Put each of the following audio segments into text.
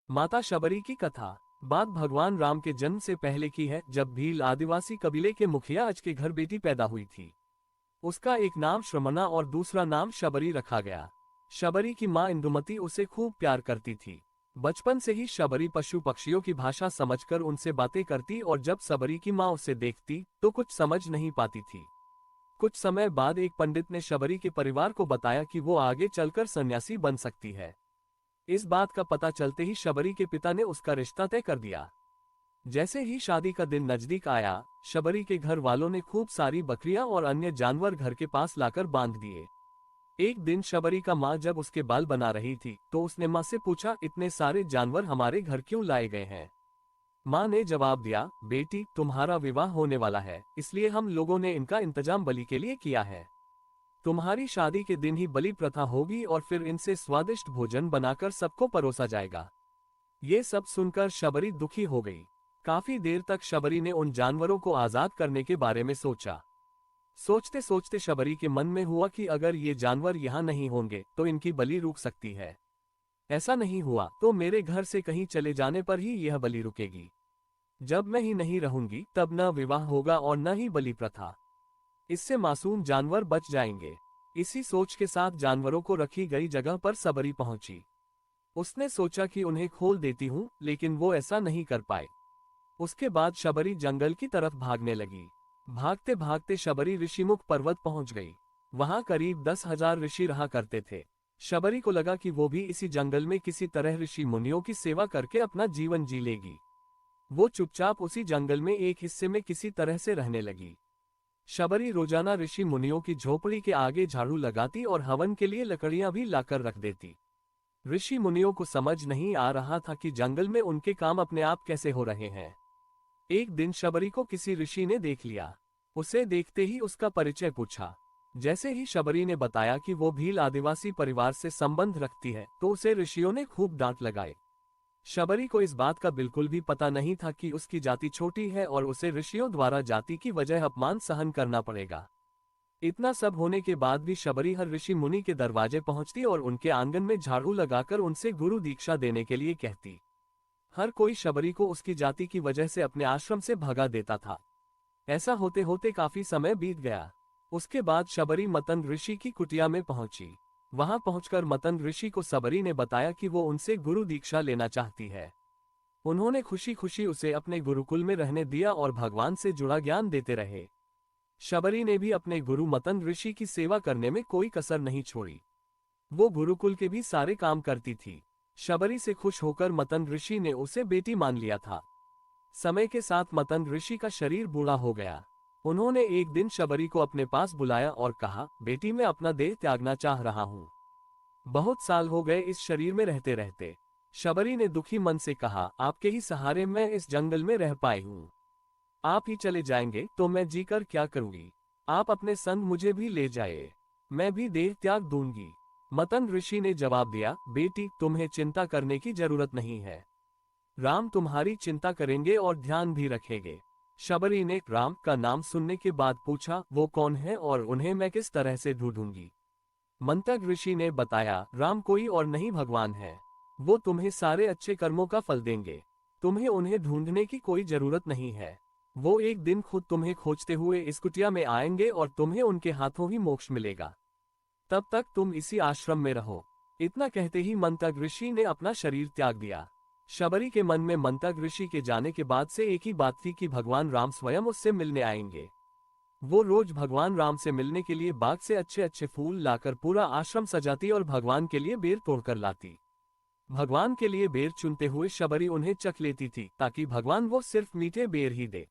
माता शबरी की कथा। बात भगवान राम के जन्म से पहले की है, जब भील आदिवासी कबीले के मुखिया अज के घर बेटी पैदा हुई थी। उसका एक नाम श्रमणा और दूसरा नाम शबरी रखा गया। शबरी की माँ इंदुमती उसे खूब प्यार करती थी। बचपन से ही शबरी पशु पक्षियों की भाषा समझकर उनसे बातें करती और जब शबरी की माँ उसे देखती तो कुछ समझ नहीं पाती थी। कुछ समय बाद एक पंडित ने शबरी के परिवार को बताया कि वो आगे चलकर सन्यासी बन सकती है। इस बात का पता चलते ही शबरी के पिता ने उसका रिश्ता तय कर दिया। जैसे ही शादी का दिन नजदीक आया, शबरी के घर वालों ने खूब सारी बकरियां और अन्य जानवर घर के पास लाकर बांध दिए। एक दिन शबरी का माँ जब उसके बाल बना रही थी तो उसने माँ से पूछा, इतने सारे जानवर हमारे घर क्यों लाए गए हैं? माँ ने जवाब दिया, बेटी तुम्हारा विवाह होने वाला है, इसलिए हम लोगों ने इनका इंतजाम बलि के लिए किया है। तुम्हारी शादी के दिन ही बलि प्रथा होगी और फिर इनसे स्वादिष्ट भोजन बनाकर सबको परोसा जाएगा। ये सब सुनकर शबरी दुखी हो गई। काफी देर तक शबरी ने उन जानवरों को आजाद करने के बारे में सोचा। सोचते सोचते शबरी के मन में हुआ कि अगर ये जानवर यहाँ नहीं होंगे तो इनकी बलि रुक सकती है। ऐसा नहीं हुआ तो मेरे घर से कहीं चले जाने पर ही यह बलि रुकेगी। जब मैं ही नहीं रहूंगी तब न विवाह होगा और न ही बलि प्रथा। इससे मासूम जानवर बच जाएंगे। इसी सोच के साथ जानवरों को रखी गई जगह पर शबरी पहुंची। उसने सोचा कि उन्हें खोल देती हूँ, लेकिन वो ऐसा नहीं कर पाए। उसके बाद शबरी जंगल की तरफ भागने लगी। भागते भागते शबरी ऋषिमुख पर्वत पहुंच गई। वहां करीब 10,000 ऋषि रहा करते थे। शबरी को लगा कि वो भी इसी जंगल में किसी तरह ऋषि मुनियों की सेवा करके अपना जीवन जी लेगी। वो चुपचाप उसी जंगल में एक हिस्से में किसी तरह से रहने लगी। शबरी रोजाना ऋषि मुनियों की झोपड़ी के आगे झाड़ू लगाती और हवन के लिए लकड़ियां भी लाकर रख देती। ऋषि मुनियों को समझ नहीं आ रहा था कि जंगल में उनके काम अपने आप कैसे हो रहे हैं। एक दिन शबरी को किसी ऋषि ने देख लिया। उसे देखते ही उसका परिचय पूछा। जैसे ही शबरी ने बताया कि वो भील आदिवासी परिवार से संबंध रखती है तो उसे ऋषियों ने खूब डांट लगाए। शबरी को इस बात का बिल्कुल भी पता नहीं था कि उसकी जाति छोटी है और उसे ऋषियों द्वारा जाति की वजह अपमान सहन करना पड़ेगा। इतना सब होने के बाद भी शबरी हर ऋषि मुनि के दरवाजे पहुंचती और उनके आंगन में झाड़ू लगाकर उनसे गुरु दीक्षा देने के लिए कहती। हर कोई शबरी को उसकी जाति की वजह से अपने आश्रम से भगा देता था। ऐसा होते होते काफी समय बीत गया। उसके बाद शबरी मतन ऋषि की कुटिया में पहुंची। वहां पहुंचकर मतन ऋषि को शबरी ने बताया कि वो उनसे गुरु दीक्षा लेना चाहती है। उन्होंने खुशी खुशी उसे अपने गुरुकुल में रहने दिया और भगवान से जुड़ा ज्ञान देते रहे। शबरी ने भी अपने गुरु मतन ऋषि की सेवा करने में कोई कसर नहीं छोड़ी। वो गुरुकुल के भी सारे काम करती थी। शबरी से खुश होकर मतन ऋषि ने उसे बेटी मान लिया था। समय के साथ मतन ऋषि का शरीर बूढ़ा हो गया। उन्होंने एक दिन शबरी को अपने पास बुलाया और कहा, बेटी मैं अपना देह त्यागना चाह रहा हूँ। बहुत साल हो गए इस शरीर में रहते रहते। शबरी ने दुखी मन से कहा, आपके ही सहारे मैं इस जंगल में रह पाई हूँ। आप ही चले जाएंगे तो मैं जीकर क्या करूंगी? आप अपने संग मुझे भी ले जाए, मैं भी देह त्याग दूंगी। मतन ऋषि ने जवाब दिया, बेटी तुम्हें चिंता करने की जरूरत नहीं है। राम तुम्हारी चिंता करेंगे और ध्यान भी रखेंगे। शबरी ने राम का नाम सुनने के बाद पूछा, वो कौन है और उन्हें मैं किस तरह से ढूंढूंगी? मंतग ऋषि ने बताया, राम कोई और नहीं भगवान है। वो तुम्हें सारे अच्छे कर्मों का फल देंगे। तुम्हें उन्हें ढूंढने की कोई जरूरत नहीं है। वो एक दिन खुद तुम्हें खोजते हुए इस कुटिया में आएंगे और तुम्हें उनके हाथों ही मोक्ष मिलेगा। तब तक तुम इसी आश्रम में रहो। इतना कहते ही मंतग ऋषि ने अपना शरीर त्याग दिया। शबरी के मन में मंतग ऋषि के जाने के बाद से एक ही बात थी कि भगवान राम स्वयं उससे मिलने आएंगे। वो रोज भगवान राम से मिलने के लिए बाग से अच्छे अच्छे फूल लाकर पूरा आश्रम सजाती और भगवान के लिए बेर तोड़कर लाती। भगवान के लिए बेर चुनते हुए शबरी उन्हें चख लेती थी ताकि भगवान वो सिर्फ मीठे बेर ही दे।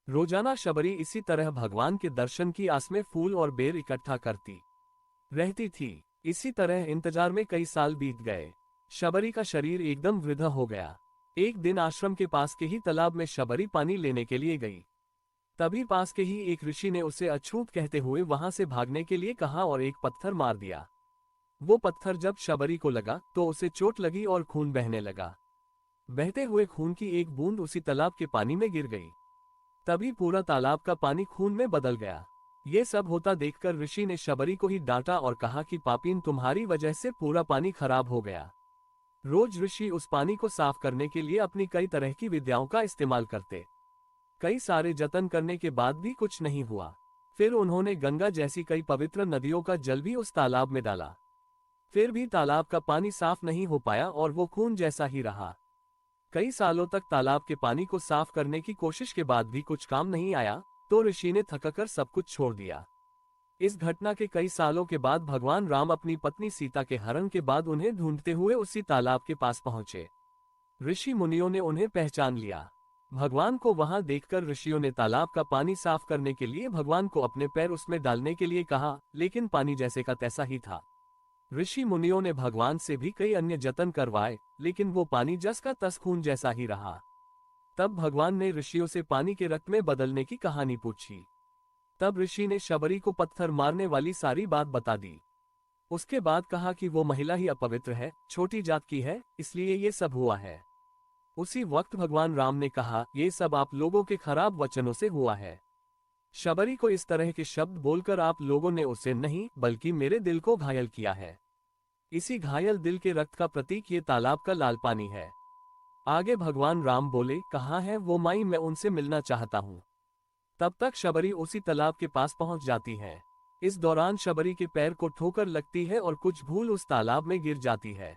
रोजाना शबरी इसी तरह भगवान के दर्शन की आस में फूल और बेर इकट्ठा करती रहती थी। इसी तरह इंतजार में कई साल बीत गए। शबरी का शरीर एकदम वृद्ध हो गया। एक दिन आश्रम के पास के ही तालाब में शबरी पानी लेने के लिए गई। तभी पास के ही एक ऋषि ने उसे अछूत कहते हुए वहां से भागने के लिए कहा और एक पत्थर मार दिया। वो पत्थर जब शबरी को लगा तो उसे चोट लगी और खून बहने लगा। बहते हुए खून की एक बूंद उसी तालाब के पानी में गिर गई। तभी पूरा तालाब का पानी खून में बदल गया। ये सब होता देखकर ऋषि ने शबरी को ही डांटा और कहा कि पापीन तुम्हारी वजह से पूरा पानी खराब हो गया। रोज ऋषि उस पानी को साफ करने के लिए अपनी कई तरह की विद्याओं का इस्तेमाल करते। कई सारे जतन करने के बाद भी कुछ नहीं हुआ। फिर उन्होंने गंगा जैसी कई पवित्र नदियों का जल भी उस तालाब में डाला। फिर भी तालाब का पानी साफ नहीं हो पाया और वो खून जैसा ही रहा। कई सालों तक तालाब के पानी को साफ करने की कोशिश के बाद भी कुछ काम नहीं आया, तो ऋषि ने थककर सब कुछ छोड़ दिया। इस घटना के कई सालों के बाद भगवान राम अपनी पत्नी सीता के हरण के बाद उन्हें ढूंढते हुए उसी तालाब के पास पहुंचे। ऋषि मुनियों ने उन्हें पहचान लिया। भगवान को वहां देखकर ऋषियों ने तालाब का पानी साफ करने के लिए भगवान को अपने पैर उसमें डालने के लिए कहा, लेकिन पानी जैसे का तैसा ही था। ऋषि मुनियों ने भगवान से भी कई अन्य जतन करवाए, लेकिन वो पानी जस का तस खून जैसा ही रहा। तब भगवान ने ऋषियों से पानी के रक्त में बदलने की कहानी पूछी। तब ऋषि ने शबरी को पत्थर मारने वाली सारी बात बता दी। उसके बाद कहा कि वो महिला ही अपवित्र है, छोटी जात की है, इसलिए ये सब हुआ है। उसी वक्त भगवान राम ने कहा, ये सब आप लोगों के खराब वचनों से हुआ है। शबरी को इस तरह के शब्द बोलकर आप लोगों ने उसे नहीं बल्कि मेरे दिल को घायल किया है। इसी घायल दिल के रक्त का प्रतीक ये तालाब का लाल पानी है। आगे भगवान राम बोले, कहाँ है वो माई, मैं उनसे मिलना चाहता हूँ। तब तक शबरी उसी तालाब के पास पहुंच जाती है। इस दौरान शबरी के पैर को ठोकर लगती है और कुछ भूल उस तालाब में गिर जाती है।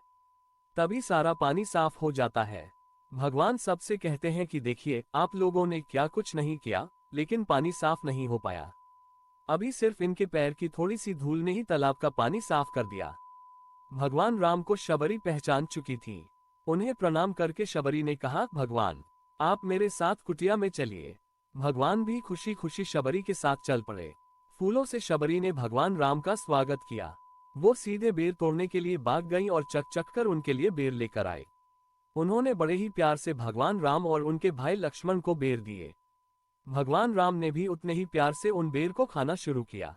तभी सारा पानी साफ हो जाता है। भगवान सबसे कहते हैं कि देखिए, आप लोगों ने क्या कुछ नहीं किया, लेकिन पानी साफ नहीं हो पाया। अभी सिर्फ इनके पैर की थोड़ी सी धूल ने ही तालाब का पानी साफ कर दिया। भगवान राम को शबरी पहचान चुकी थी। उन्हें प्रणाम करके शबरी ने कहा, भगवान आप मेरे साथ कुटिया में चलिए। भगवान भी खुशी खुशी शबरी के साथ चल पड़े। फूलों से शबरी ने भगवान राम का स्वागत किया। वो सीधे बेर तोड़ने के लिए भाग गई और चक कर उनके लिए बेर लेकर आए। उन्होंने बड़े ही प्यार से भगवान राम और उनके भाई लक्ष्मण को बेर दिए। भगवान राम ने भी उतने ही प्यार से उन बेर को खाना शुरू किया।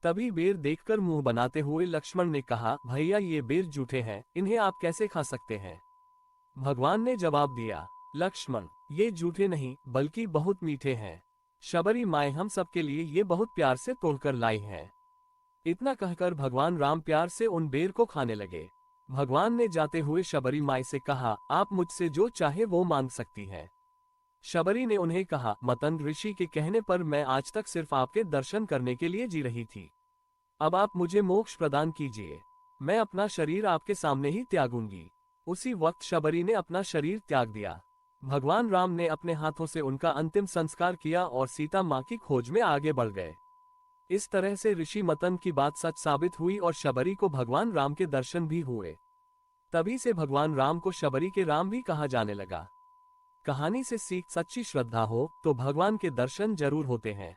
तभी बेर देखकर मुंह बनाते हुए लक्ष्मण ने कहा, भैया ये बेर जूठे हैं, इन्हें आप कैसे खा सकते हैं। भगवान ने जवाब दिया, लक्ष्मण ये जूठे नहीं बल्कि बहुत मीठे हैं। शबरी माए हम सबके लिए ये बहुत प्यार से तोड़कर लाई हैं। इतना कहकर भगवान राम प्यार से उन बेर को खाने लगे। भगवान ने जाते हुए शबरी माई से कहा, आप मुझसे जो चाहे वो मांग सकती हैं। शबरी ने उन्हें कहा, मतंग ऋषि के कहने पर मैं आज तक सिर्फ आपके दर्शन करने के लिए जी रही थी। अब आप मुझे मोक्ष प्रदान कीजिए। मैं अपना शरीर आपके सामने ही त्यागूंगी। उसी वक्त शबरी ने अपना शरीर त्याग दिया। भगवान राम ने अपने हाथों से उनका अंतिम संस्कार किया और सीता माँ की खोज में आगे बढ़ गए। इस तरह से ऋषि मतंग की बात सच साबित हुई और शबरी को भगवान राम के दर्शन भी हुए। तभी से भगवान राम को शबरी के राम भी कहा जाने लगा। कहानी से सीख, सच्ची श्रद्धा हो तो भगवान के दर्शन जरूर होते हैं।